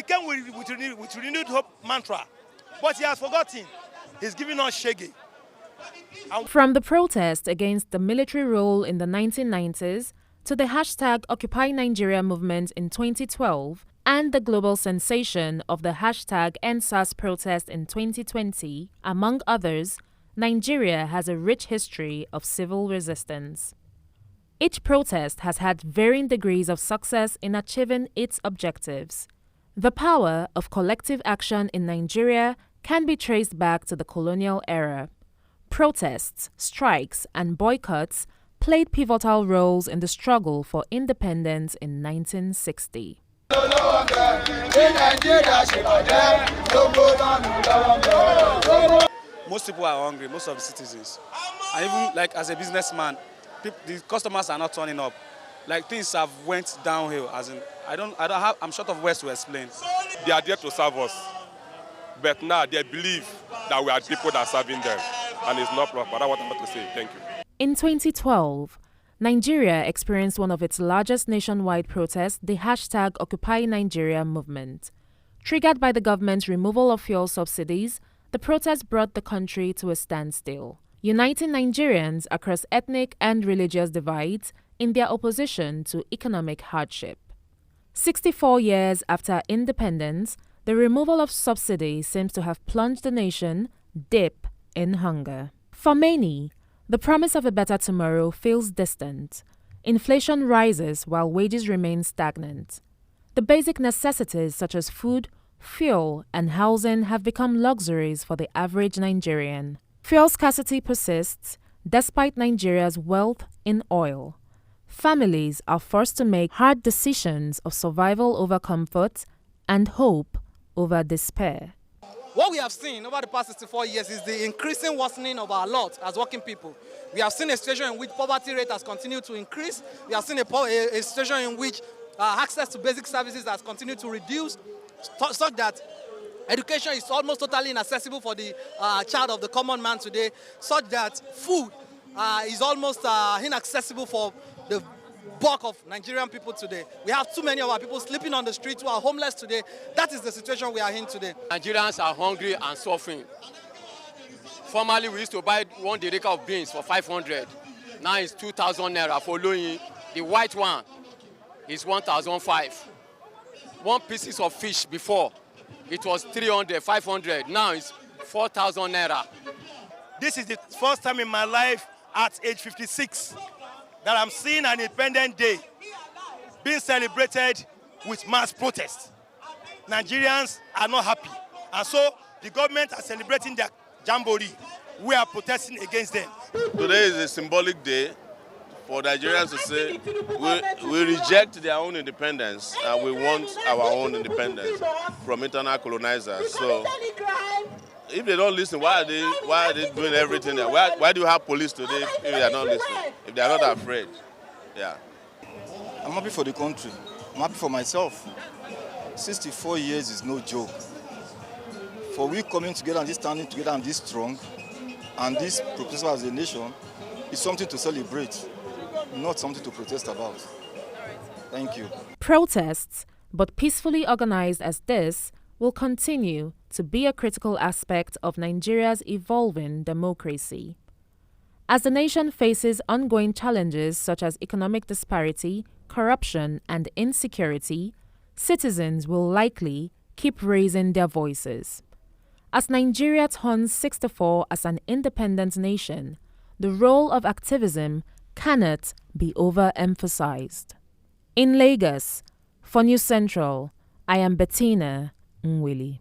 came with renewed hope mantra, but he has forgotten. He's giving us shaggy. From the protest against the military rule in the 1990s to the hashtag Occupy Nigeria movement in 2012 and the global sensation of the hashtag EndSARS protest in 2020, among others, Nigeria has a rich history of civil resistance. Each protest has had varying degrees of success in achieving its objectives. The power of collective action in Nigeria can be traced back to the colonial era. Protests, strikes, and boycotts played pivotal roles in the struggle for independence in 1960. Most people are hungry, most of the citizens. And even like as a businessman, the customers are not turning up. Like things have went downhill. As in, I'm short of words to explain. They are there to serve us, but now they believe that we are people that are serving them, and it's not proper. That's what I want to say. Thank you. In 2012, Nigeria experienced one of its largest nationwide protests, the hashtag Occupy Nigeria movement. Triggered by the government's removal of fuel subsidies, the protest brought the country to a standstill, uniting Nigerians across ethnic and religious divides in their opposition to economic hardship. 64 years after independence, the removal of subsidies seems to have plunged the nation deep in hunger. For many, the promise of a better tomorrow feels distant. Inflation rises while wages remain stagnant. The basic necessities such as food, fuel, and housing have become luxuries for the average Nigerian. Fuel scarcity persists despite Nigeria's wealth in oil. Families are forced to make hard decisions of survival over comfort and hope over despair. What we have seen over the past 64 years is the increasing worsening of our lot as working people. We have seen a situation in which poverty rate has continued to increase. We have seen a situation in which access to basic services has continued to reduce, such that education is almost totally inaccessible for the child of the common man today, such that food is almost inaccessible for the bulk of Nigerian people today. We have too many of our people sleeping on the streets who are homeless today. That is the situation we are in today. Nigerians are hungry and suffering. Formerly, we used to buy 1 derrick of beans for 500. Now it's 2,000 naira for loin. The white one is 1,005. One pieces of fish before, it was 300, 500. Now it's 4,000 naira. This is the first time in my life at age 56 that I'm seeing an Independence Day being celebrated with mass protest. Nigerians are not happy. And so the government are celebrating their jamboree. We are protesting against them. Today is a symbolic day for Nigerians to say we reject their own independence and we want our own independence from internal colonizers. So if they don't listen, why are they doing everything there? Why do you have police today if they are not listening, if they are not afraid? Yeah. I'm happy for the country. I'm happy for myself. 64 years is no joke. For we coming together and this standing together and this strong, and this protest as a nation, is something to celebrate, not something to protest about. Thank you. Protests, but peacefully organized as this, will continue to be a critical aspect of Nigeria's evolving democracy. As the nation faces ongoing challenges such as economic disparity, corruption, and insecurity, citizens will likely keep raising their voices. As Nigeria turns 64 as an independent nation, the role of activism cannot be overemphasized. In Lagos, for News Central, I am Bettina Nwili.